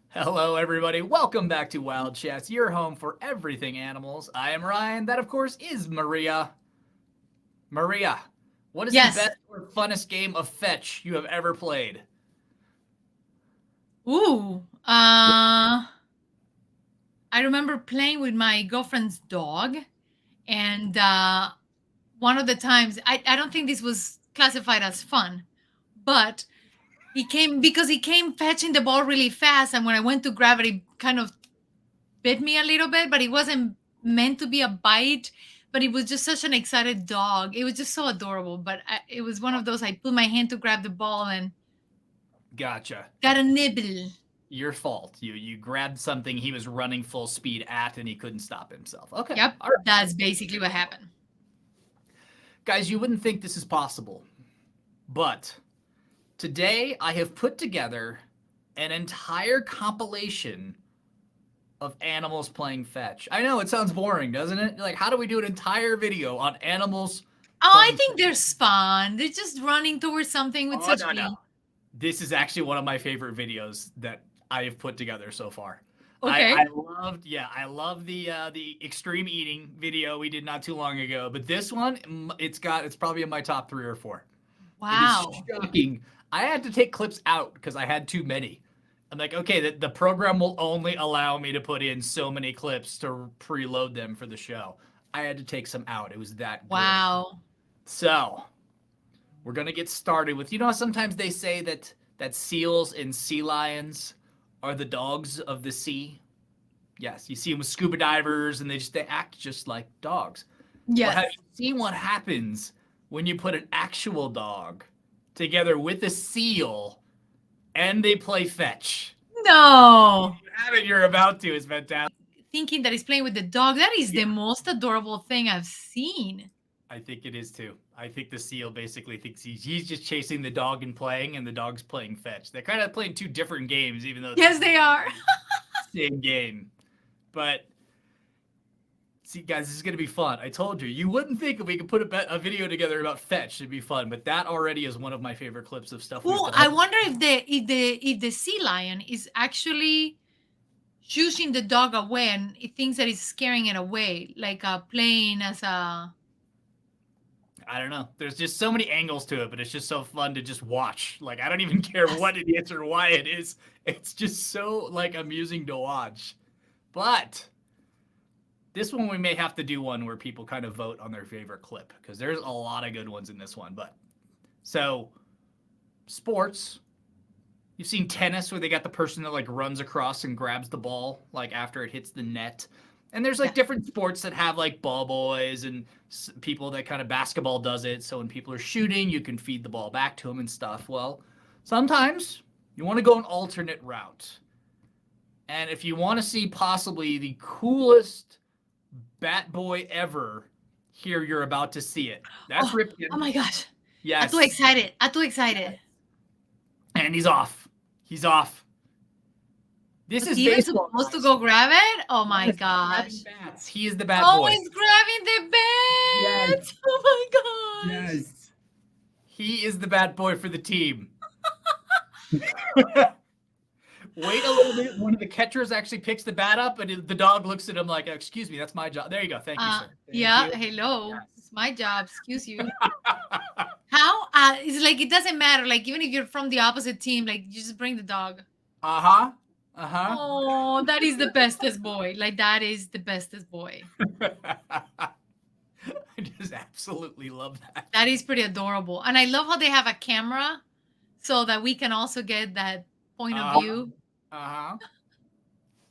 Hello, everybody. Welcome back to Wildchats, your home for everything animals. I am Ryan. That, of course, is Maria. Maria, what is the Yes. best or funnest game of fetch you have ever played? Ooh. I remember playing with my girlfriend's dog, and one of the times I don't think this was classified as fun, but he came fetching the ball really fast, and when I went to grab it, it kind of bit me a little bit, but it wasn't meant to be a bite. But it was just such an excited dog. It was just so adorable. But it was one of those I put my hand to grab the ball and Gotcha. got a nibble. Your fault. You grabbed something he was running full speed at and he couldn't stop himself. Okay. Yep, All right. that's basically what happened. Guys, you wouldn't think this is possible, but today I have put together an entire compilation of animals playing fetch. I know it sounds boring, doesn't it? Like, how do we do an entire video on animals Oh, I playing think fetch? they're fun. They're just running towards something with Oh, such no, no. speed. This is actually one of my favorite videos that I have put together so far. Okay. I love the extreme eating video we did not too long ago, but this one, it's probably in my top 3 or 4. It is Wow. shocking. I had to take clips out because I had too many. I'm like, okay, the program will only allow me to put in so many clips to preload them for the show. I had to take some out. It was that good. Wow. So we're gonna get started with. Sometimes they say that seals and sea lions are the dogs of the sea. Yes, you see them with scuba divers, and they act just like dogs. Well, Yes. have you seen what happens when you put an actual dog together with a seal and they play fetch? No. If you haven't, you're about to. It's fantastic. Thinking that he's playing with the dog. That is Yeah, the most adorable thing I've seen. I think it is too. I think the seal basically thinks he's just chasing the dog and playing, and the dog's playing fetch. They're kind of playing two different games, even though it's Yes, they are. the same game. But see, guys, this is gonna be fun. I told you, you wouldn't think if we could put a video together about fetch, it'd be fun. But that already is one of my favorite clips of stuff we've Well, I done. wonder if the sea lion is actually shooing the dog away and it thinks that it's scaring it away, like playing as a. I don't know. There's just so many angles to it, but it's just so fun to just watch. Like, I don't even care Yes. what it is or why it is. It's just so like amusing to watch. But this one we may have to do one where people kind of vote on their favorite clip because there's a lot of good ones in this one. But so sports, you've seen tennis where they got the person that like runs across and grabs the ball like after it hits the net. And there's like Yeah. different sports that have like ball boys and people that kind of basketball does it. So when people are shooting, you can feed the ball back to them and stuff. Well, sometimes you want to go an alternate route. And if you want to see possibly the coolest bat boy ever, here you're about to see it. That's Oh, oh Ripken. my gosh. I'm too Yes. excited. I'm too excited. And he's off. He's off. This Was is he even baseball, supposed to guys. go grab it? Oh my Yes, gosh. grabbing bats. He is the bat Oh, boy. he's grabbing the Yes. bat. Oh my gosh. Yes. He is the bat boy for the team. Wait a little bit. One of the catchers actually picks the bat up, and the dog looks at him like, "Excuse me, that's my job." There you go. Thank you, sir. Thank Yeah, you. hello. Yes. It's my job. Excuse you. How? It's like it doesn't matter. Like even if you're from the opposite team, like you just bring the dog. Uh-huh. Uh-huh. Oh, that is the bestest boy. Like that is the bestest boy. I just absolutely love that. That is pretty adorable. And I love how they have a camera so that we can also get that point of Uh-huh. view. Uh-huh.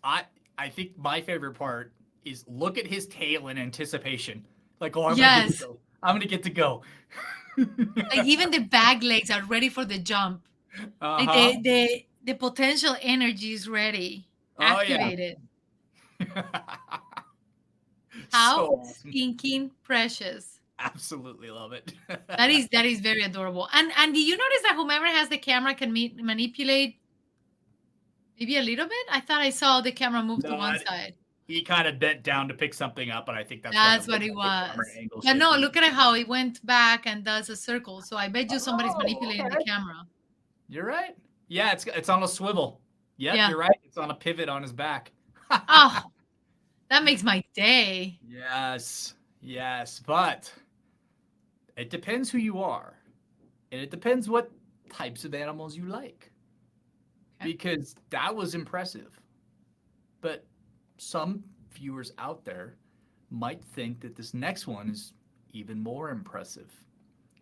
I I think my favorite part is look at his tail in anticipation. Like, oh, I'm gonna get to Yes. go. I'm gonna get to go. Like even the back legs are ready for the jump. Like Uh-huh. the potential energy is ready. Oh yeah. Activated. How So awesome. stinking precious. Absolutely love it. That is very adorable. And do you notice that whomever has the camera can manipulate maybe a little bit? I thought I saw the camera move to No, one side. he kind of bent down to pick something up, and I think that's why That's it what looked it like the camera was. angle But no, shifted. look at how it went back and does a circle. So I bet you somebody's Oh, manipulating the okay. camera. You're right. Yeah, it's on a swivel. Yep, Yeah. you're right. It's on a pivot on his back. Oh, that makes my day. Yes, yes, but it depends who you are, and it depends what types of animals you like. Okay. Because that was impressive, but some viewers out there might think that this next one is even more impressive.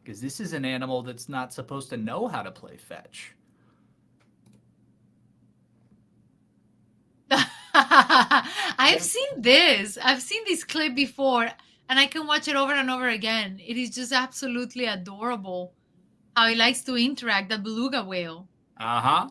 Because this is an animal that's not supposed to know how to play fetch. I've seen this. I've seen this clip before, and I can watch it over and over again. It is just absolutely adorable how he likes to interact, the beluga whale. Uh huh.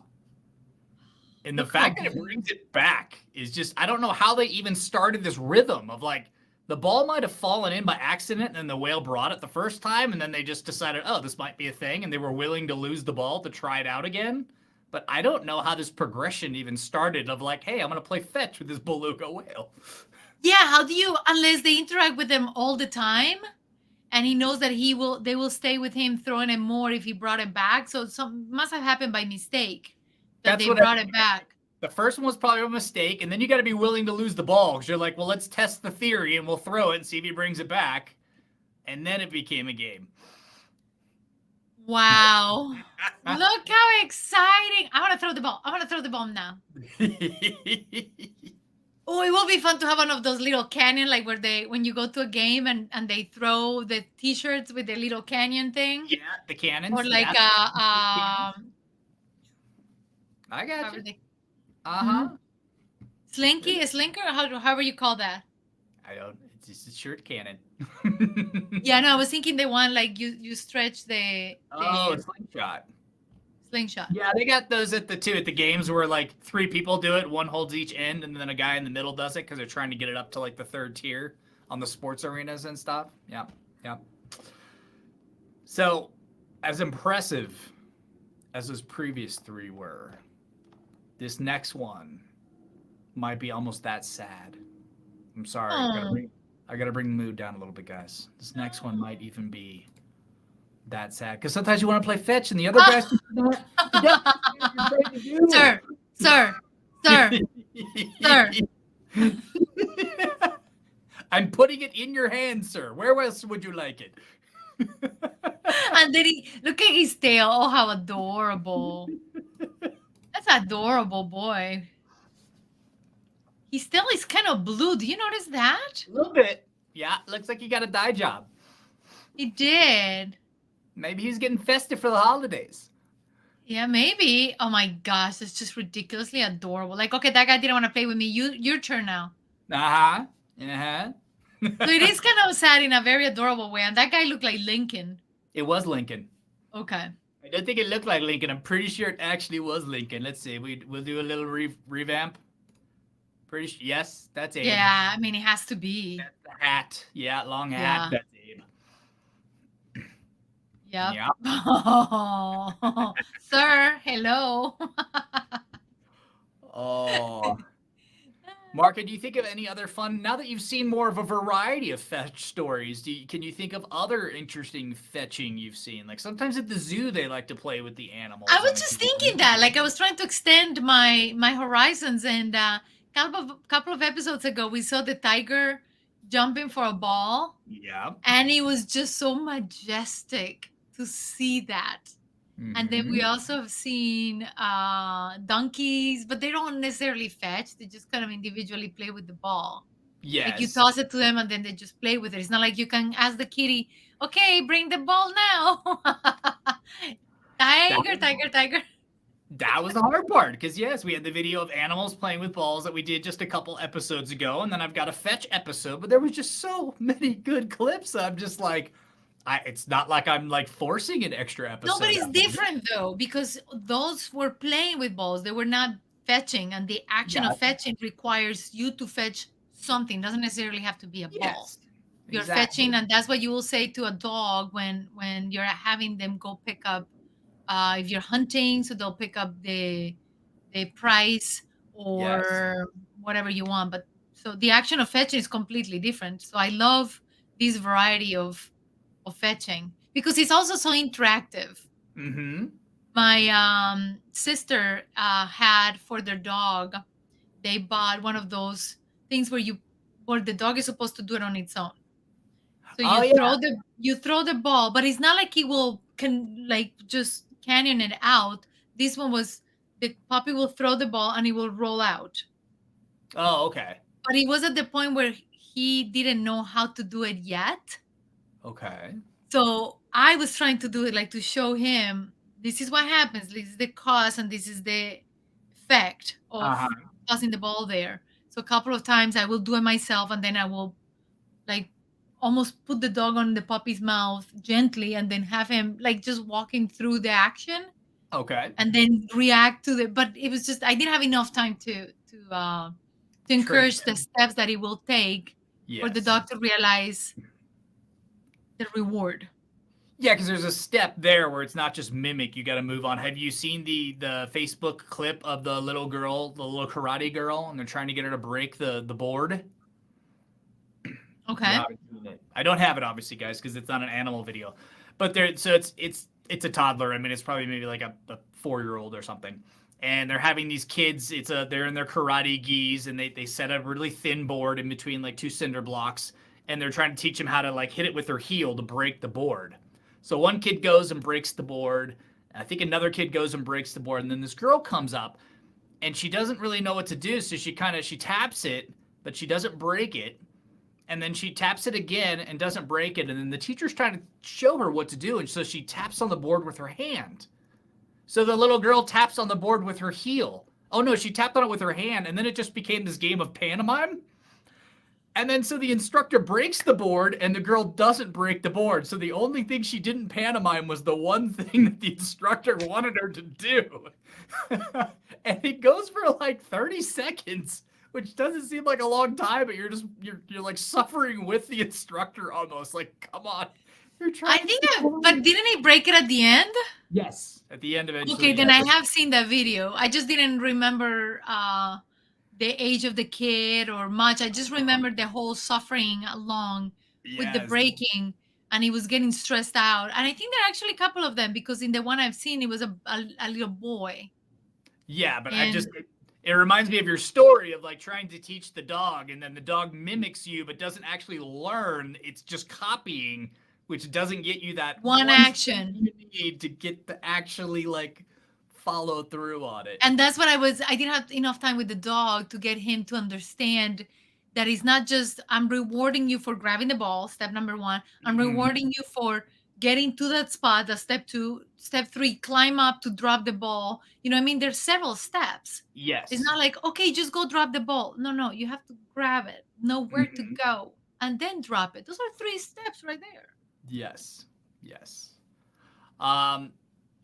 And the Look how fact that it brings it back is just, I don't know how they even started this rhythm of like, the ball might have fallen in by accident and then the whale brought it the first time and then they just decided, oh, this might be a thing. And they were willing to lose the ball to try it out again. But I don't know how this progression even started of like, hey, I'm going to play fetch with this beluga whale. Yeah, how do you, unless they interact with him all the time, and he knows that they will stay with him throwing it more if he brought it back. So some must have happened by mistake that That's they what brought it back. the first one was probably a mistake, and then you got to be willing to lose the ball because you're like, well, let's test the theory and we'll throw it and see if he brings it back. And then it became a game. Wow. Look how exciting. I want to throw the ball. I want to throw the ball now. Oh, it will be fun to have one of those little canyon, like where when you go to a game and they throw the t-shirts with the little canyon thing. Yeah, the cannons. Or like I got you. Uh-huh. Slinky, a slinker, however you call that. I don't. It's just a shirt cannon. Yeah, no, I was thinking the one like you stretch the slingshot. Slingshot. Yeah, they got those at the games where like 3 people do it, one holds each end, and then a guy in the middle does it because they're trying to get it up to like the 3rd tier on the sports arenas and stuff. Yeah, yeah. So, as impressive as those previous 3 were, this next one might be almost that sad. I'm sorry. I gotta bring the mood down a little bit, guys. This next one might even be that sad because sometimes you want to play fetch and the other guys Sir. I'm putting it in your hand, sir. Where else would you like it? And then look at his tail. Oh, how adorable. That's adorable, boy. His tail is kind of blue. Do you notice that? A little bit. Yeah, looks like he got a dye job. He did. Maybe he's getting festive for the holidays. Yeah, maybe. Oh my gosh, it's just ridiculously adorable. Like, okay, that guy didn't want to play with me. Your turn now. Uh-huh. Uh-huh. So it is kind of sad in a very adorable way. And that guy looked like Lincoln. It was Lincoln. Okay. I don't think it looked like Lincoln. I'm pretty sure it actually was Lincoln. Let's see. We'll do a little revamp. Pretty sure. Yes, that's Abe. Yeah, I mean, it has to be. That's the hat. Yeah, long hat. Yeah. That's Abe. Yep. Yeah. Oh, sir, hello. Oh. Marka, do you think of any other fun, now that you've seen more of a variety of fetch stories, can you think of other interesting fetching you've seen? Like sometimes at the zoo, they like to play with the animals. I was just thinking that, like I was trying to extend my horizons, and couple of episodes ago, we saw the tiger jumping for a ball. Yeah. And it was just so majestic to see that. And then we also have seen donkeys, but they don't necessarily fetch. They just kind of individually play with the ball. Yes. Like you toss it to them and then they just play with it. It's not like you can ask the kitty, okay, bring the ball now. Tiger. That was the hard part because, yes, we had the video of animals playing with balls that we did just a couple episodes ago. And then I've got a fetch episode, but there was just so many good clips. I'm just like, it's not like I'm like forcing an extra episode. No, but it's different though, because those were playing with balls. They were not fetching, and the action of fetching requires you to fetch something. It doesn't necessarily have to be a ball. Yes, you're fetching, and that's what you will say to a dog when you're having them go pick up. If you're hunting, so they'll pick up the prize or whatever you want. But so the action of fetching is completely different. So I love this variety of fetching because it's also so interactive. My sister had for their dog. They bought one of those things where the dog is supposed to do it on its own. So Oh yeah. you throw the ball, but it's not like it will can like just canyon it out. This one was the puppy will throw the ball and it will roll out. Oh, okay. But it was at the point where he didn't know how to do it yet. Okay. So I was trying to do it like to show him this is what happens, this is the cause, and this is the effect of Uh-huh. tossing the ball there. So a couple of times I will do it myself, and then I will like almost put the dog on the puppy's mouth gently, and then have him like just walking through the action, Okay. and then react to the. But it was just I didn't have enough time to Train encourage the steps that it will take for the Yes. dog to realize the reward. Yeah, because there's a step there where it's not just mimic. You got to move on. Have you seen the Facebook clip of the little girl, the little karate girl, and they're trying to get her to break the board? Okay. Yeah, I don't have it obviously, guys, because it's not an animal video. But there, so it's a toddler. I mean, it's probably maybe like a 4-year-old or something. And they're having these kids. They're in their karate gis, and they set a really thin board in between like two cinder blocks, and they're trying to teach them how to like hit it with their heel to break the board. So one kid goes and breaks the board. I think another kid goes and breaks the board, and then this girl comes up, and she doesn't really know what to do, so she taps it, but she doesn't break it. And then she taps it again and doesn't break it. And then the teacher's trying to show her what to do. And so she taps on the board with her hand. So the little girl taps on the board with her heel. Oh no, she tapped on it with her hand. And then it just became this game of pantomime. And then so the instructor breaks the board and the girl doesn't break the board. So the only thing she didn't pantomime was the one thing that the instructor wanted her to do. And it goes for like 30 seconds. Which doesn't seem like a long time, but you're like suffering with the instructor almost. Like, come on, you're trying. But didn't he break it at the end? Yes, at the end eventually. Okay, then I have seen that video. I just didn't remember the age of the kid or much. I just remembered the whole suffering along with the breaking, and he was getting stressed out. And I think there are actually a couple of them because in the one I've seen, it was a little boy. Yeah, but it reminds me of your story of like trying to teach the dog, and then the dog mimics you but doesn't actually learn. It's just copying, which doesn't get you that one action you need to get to actually like follow through on it. And that's what I didn't have enough time with the dog to get him to understand that it's not just I'm rewarding you for grabbing the ball, step number 1. I'm rewarding you for getting to that spot, that's step 2. Step 3, climb up to drop the ball. You know what I mean? There's several steps. Yes. It's not like, okay, just go drop the ball. No, you have to grab it, know where to go, and then drop it. Those are 3 steps right there. Yes.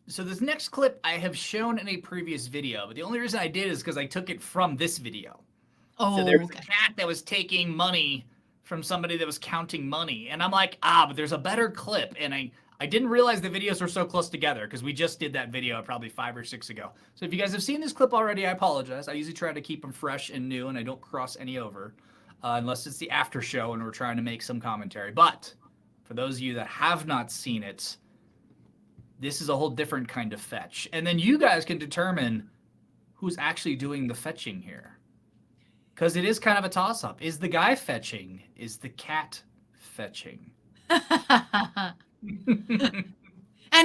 So this next clip I have shown in a previous video, but the only reason I did is because I took it from this video. Oh, so there's a cat that was taking money from somebody that was counting money. And I'm like, but there's a better clip. And I didn't realize the videos were so close together because we just did that video probably 5 or 6 ago. So if you guys have seen this clip already, I apologize. I usually try to keep them fresh and new, and I don't cross any over unless it's the after show and we're trying to make some commentary. But for those of you that have not seen it, this is a whole different kind of fetch. And then you guys can determine who's actually doing the fetching here. Because it is kind of a toss-up. Is the guy fetching? Is the cat fetching? And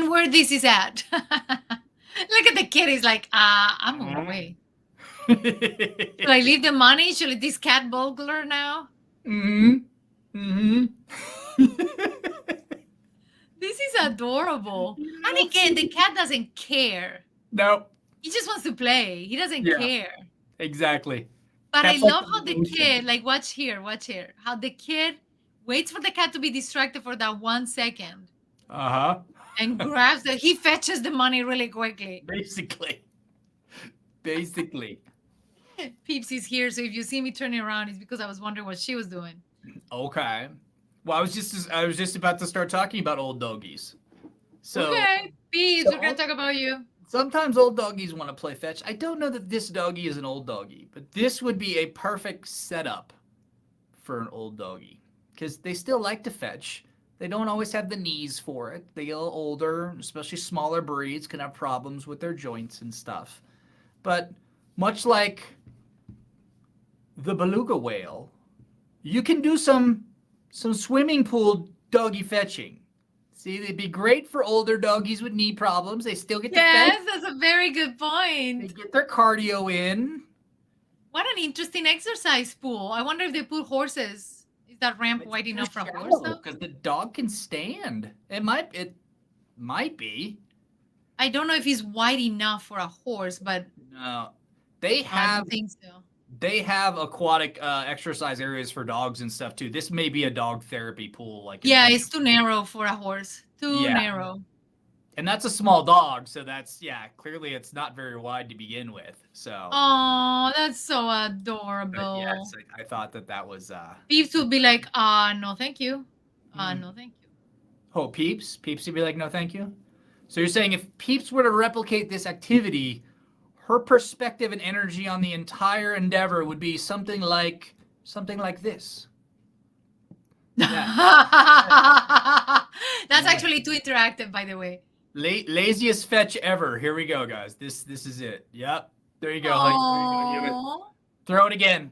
where this is at. Look at the kid. He's like, I'm on my way. Should I leave the money? Should this cat burglar now? This is adorable. And again, the cat doesn't care. Nope. He just wants to play. He doesn't care. Exactly. But I love how the kid, like, watch here. How the kid waits for the cat to be distracted for that 1 second. And grabs it. He fetches the money really quickly. Basically. Peeps is here, so if you see me turning around, it's because I was wondering what she was doing. Okay. Well, I was just about to start talking about old doggies. So okay, Peeps, we're gonna talk about you. Sometimes old doggies want to play fetch. I don't know that this doggie is an old doggie, but this would be a perfect setup for an old doggie because they still like to fetch, They don't always have the knees for it. They get a little older, especially smaller breeds can have problems with their joints and stuff. But much like the beluga whale, you can do some swimming pool doggy fetching. See, they'd be great for older doggies with knee problems. They still get to Yes, fetch. that's a very good They point. get their cardio in. What an interesting exercise pool. I wonder if they put horses. Is that ramp wide enough for a horse though? Because the dog can stand. It might be. I don't know if it's wide enough for a horse, but No. I don't think so. They have aquatic exercise areas for dogs and stuff too. This may be a dog therapy pool, like Yeah, it's too narrow for a horse. Too narrow. And that's a small dog, so that's clearly it's not very wide to begin with. So. Oh, that's so adorable. Yes, I thought that was. Peeps would be like, no, thank you. No, thank you. Oh, Peeps would be like, no, thank you. So you're saying if Peeps were to replicate this activity, her perspective and energy on the entire endeavor would be something like this. That's actually too interactive, by the way. Laziest fetch ever. Here we go, guys. This is it. Yep. There you go. There you go. Throw it again.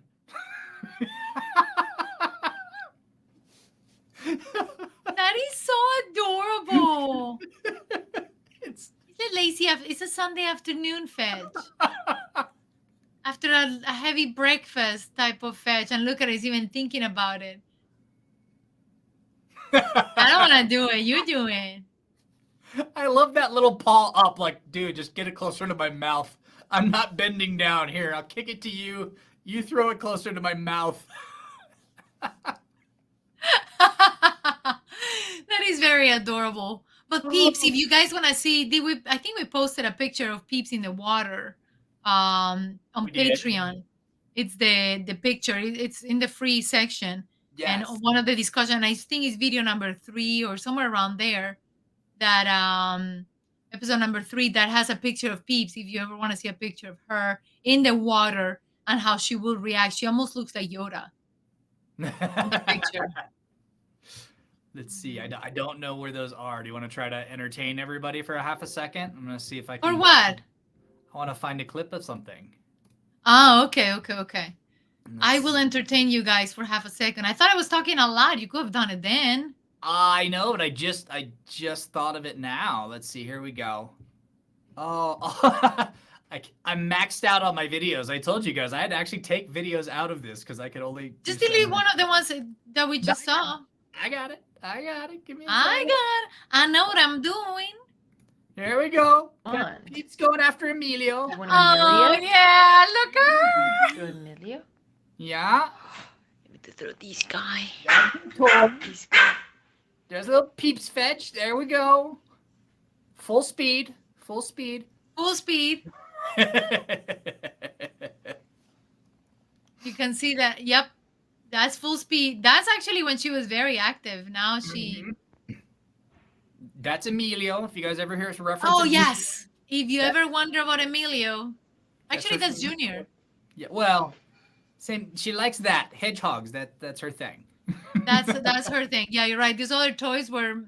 That is so adorable. It's a lazy. It's a Sunday afternoon fetch. After a heavy breakfast type of fetch, and look at it, he's even thinking about it. I don't want to do it. You do it. I love that little paw up, like, dude, just get it closer to my mouth. I'm not bending down. Here, I'll kick it to you. You throw it closer to my mouth. That is very adorable. But Peeps, if you guys want to see, I think we posted a picture of Peeps in the water on Patreon. It's the picture. It's in the free section. Yes. And one of the discussion, I think it's video number 3 or somewhere around there, that episode number 3 that has a picture of Peeps. If you ever want to see a picture of her in the water and how she will react, she almost looks like Yoda in the picture. Let's see. I don't know where those are. Do you want to try to entertain everybody for a half a second? I'm going to see if I can. Or what? I want to find a clip of something. Oh, okay. I will entertain you guys for half a second. I thought I was talking a lot. You could have done it then. I know, but I just thought of it now. Let's see. Here we go. Oh, I'm maxed out on my videos. I told you guys I had to actually take videos out of this because I could only just delete one of the ones that we just saw. I got it. Give me a second. I got it. I know what I'm doing. Here we go. Pete's going after Emilio. Oh, yeah. Look at her. Emilio? Yeah. I need to throw this guy. There's a little Peeps fetch. There we go. Full speed. You can see that. Yep. That's full speed. That's actually when she was very active. Now she... That's Emilio. If you guys ever hear us reference. Oh, yes. If you ever wonder about Emilio. Actually, that's Junior. Yeah, well, same. She likes that. Hedgehogs. That's her thing. That's her thing. Yeah, you're right. These other toys were...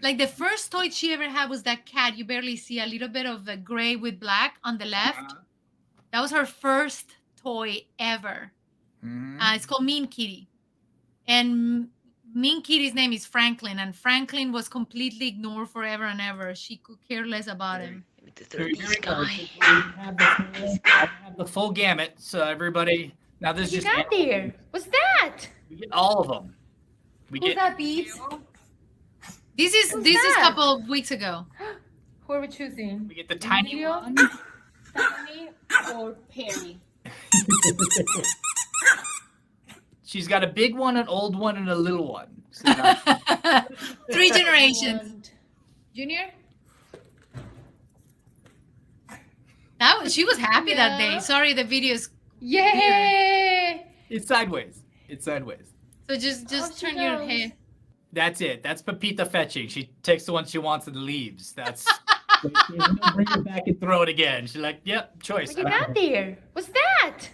Like, the first toy she ever had was that cat. You barely see a little bit of the gray with black on the left. That was her first toy ever. It's called Mean Kitty. And Mean Kitty's name is Franklin. And Franklin was completely ignored forever and ever. She could care less about him. I have the full gamut. So everybody... Now this You just... got there. What's that? We get all of them. Who's that, Beats? This is a couple of weeks ago. Who are we choosing? We get the tiny Emilio, one. Stephanie, or Perry? She's got a big one, an old one, and a little one. So 3 generations. And Junior? She was happy that day. Sorry, the video's Yay! it's sideways. so just turn your head. That's it. That's Pepita fetching. She takes the one she wants and leaves. That's bring it back and throw it again. She's like, yep, choice. What you got there? What's that?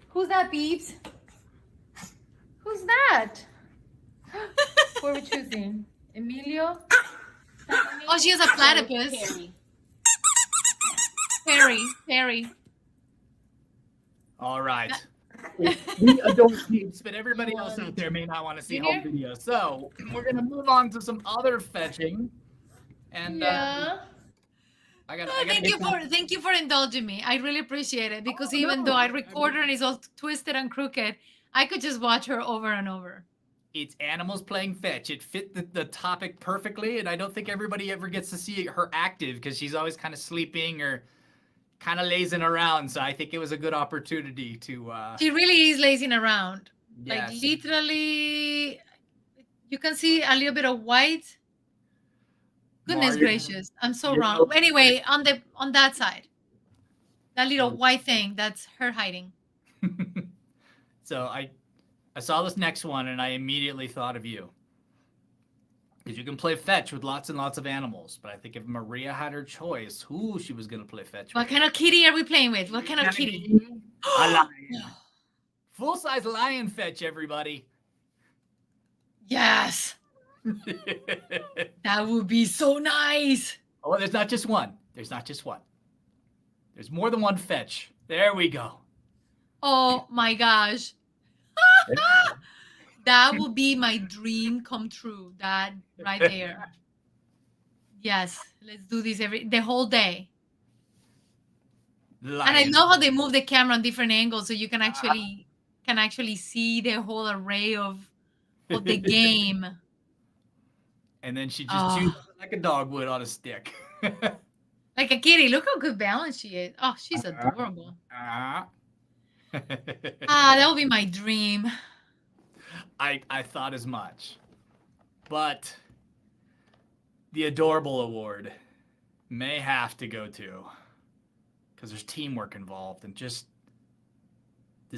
Who's that, Beeps? Who's that? What are we choosing? Emilio? Stephanie, Oh, she has a or platypus. Perry? Perry. All right. We adore peeps, but everybody You else out want there may not want to see Junior? home videos. So we're gonna move on to some other fetching. And Yeah. I gotta Thank you for indulging me. I really appreciate it because Oh, even no, though I I record her mean- and it's all twisted and crooked, I could just watch her over and over. It's animals playing fetch. It fit the topic perfectly, and I don't think everybody ever gets to see her active because she's always kind of sleeping or kind of lazing around. So I think it was a good opportunity to. She really is lazing around. Yes. Like literally, you can see a little bit of white. Goodness Mario- gracious, I'm so You're wrong. okay. Anyway, on that side, that little Okay. white thing, that's her hiding. So I saw this next one and I immediately thought of you. Because you can play fetch with lots and lots of animals, but I think if Maria had her choice, who she was gonna play fetch What with. kind of kitty are we playing with? What kind of kitty? A lion. Full-size lion fetch, everybody. Yes, that would be so nice. Oh, there's not just one. There's more than one fetch. There we go. Oh my gosh. That would be my dream come true. That right there. Yes, let's do this the whole day. And I Lion. love how they move the camera on different angles so you can actually see the whole array of the game. And then she just Oh. chews it like a dog would on a stick. Like a kitty. Look how good balanced she is. Oh, she's adorable. Ah. That would be my dream. I thought as much. But the Adorable Award may have to go to, because there's teamwork involved and there's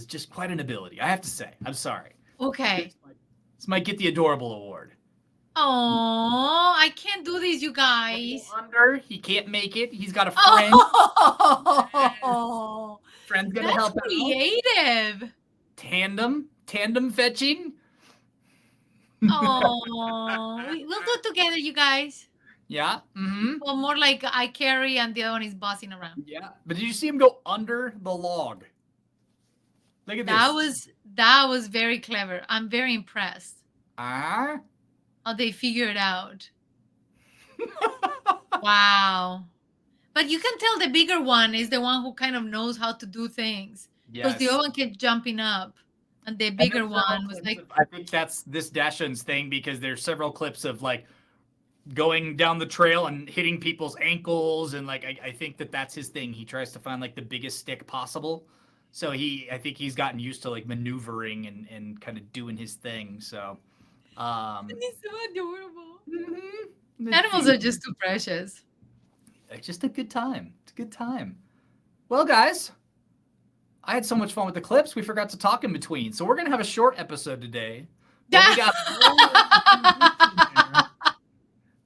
just quite an ability. I have to say. I'm sorry. Okay. This might get the Adorable Award. Oh, I can't do this, you guys. Under, he can't make it. He's got a friend. Oh, Friend's gonna that's help out. creative. Tandem fetching. Oh, we'll do it together, you guys. Yeah. Mm-hmm. Well, more like I carry and the other one is bossing around. Yeah. But did you see him go under the log? Look at this. That was very clever. I'm very impressed Ah. how they figure it out. Wow. But you can tell the bigger one is the one who kind of knows how to do things. Because the other one kept jumping up. And the bigger one was like, I think that's this Dashun's thing because there's several clips of like going down the trail and hitting people's ankles. And like, I think that's his thing. He tries to find like the biggest stick possible. So I think he's gotten used to like maneuvering and kind of doing his thing. So, he's so adorable. mhm. Animals are just too precious. It's just a good time. It's a good time. Well, guys, I had so much fun with the clips. We forgot to talk in between. So we're going to have a short episode today. But we got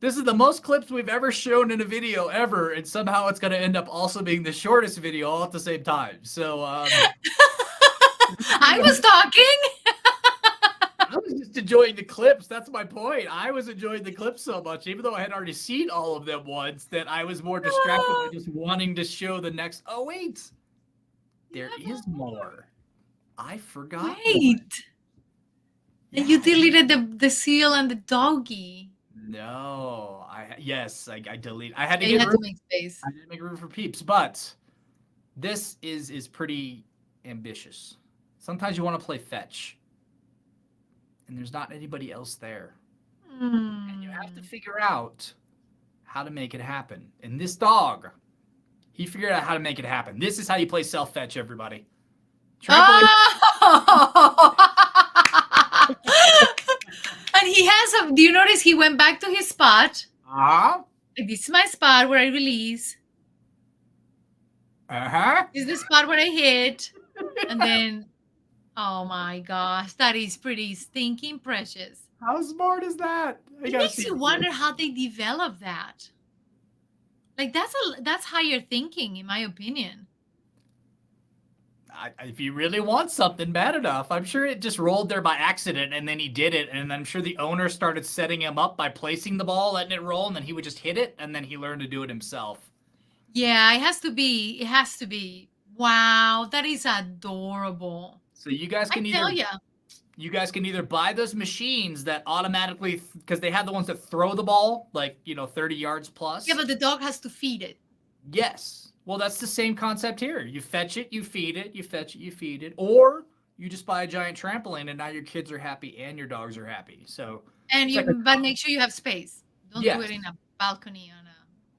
this is the most clips we've ever shown in a video ever. And somehow it's going to end up also being the shortest video all at the same time. So I was talking. I was just enjoying the clips. That's my point. I was enjoying the clips so much, even though I had already seen all of them once, that I was more distracted by just wanting to show the next. Oh, wait. There is more. I forgot. Wait. And you deleted the seal and the doggy. No. Yes, I deleted. I had to Yeah, you get had room. to make space. I didn't make room for peeps, but this is pretty ambitious. Sometimes you want to play fetch, and there's not anybody else there. And you have to figure out how to make it happen. And this dog, he figured out how to make it happen. This is how you play self-fetch, everybody. Trampoline. And he has do you notice he went back to his spot? Uh-huh. Like, this is my spot where I release. Uh-huh. This is the spot where I hit. And then, oh my gosh, that is pretty stinking precious. How smart is that? It makes you wonder how they develop that. Like that's higher thinking, in my opinion. if you really want something bad enough, I'm sure it just rolled there by accident and then he did it. And I'm sure the owner started setting him up by placing the ball, letting it roll, and then he would just hit it. And then he learned to do it himself. Yeah, it has to be. It has to be. Wow, that is adorable. So you guys can you guys can either buy those machines that automatically, because they have the ones that throw the ball, like, 30 yards plus. Yeah, but the dog has to feed it. Yes. Well, that's the same concept here. You fetch it, you feed it, you fetch it, you feed it. Or you just buy a giant trampoline and now your kids are happy and your dogs are happy. So but make sure you have space. Don't do it in a balcony on a.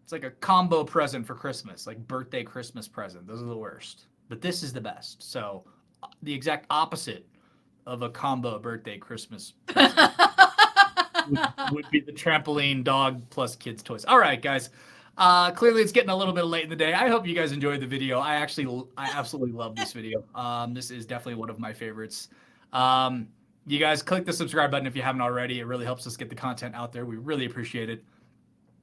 It's like a combo present for Christmas, like birthday Christmas present. Those are the worst. But this is the best. So the exact opposite of a combo birthday Christmas present would be the trampoline dog plus kids toys. All right, guys. Clearly it's getting a little bit late in the day. I hope you guys enjoyed the video. I absolutely love this video. This is definitely one of my favorites. You guys click the subscribe button if you haven't already. It really helps us get the content out there. We really appreciate it.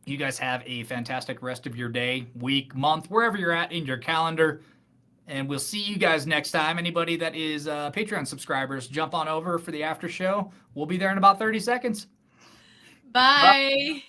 You guys have a fantastic rest of your day, week, month, wherever you're at in your calendar. And we'll see you guys next time. Anybody that is Patreon subscribers, jump on over for the after show. We'll be there in about 30 seconds. Bye.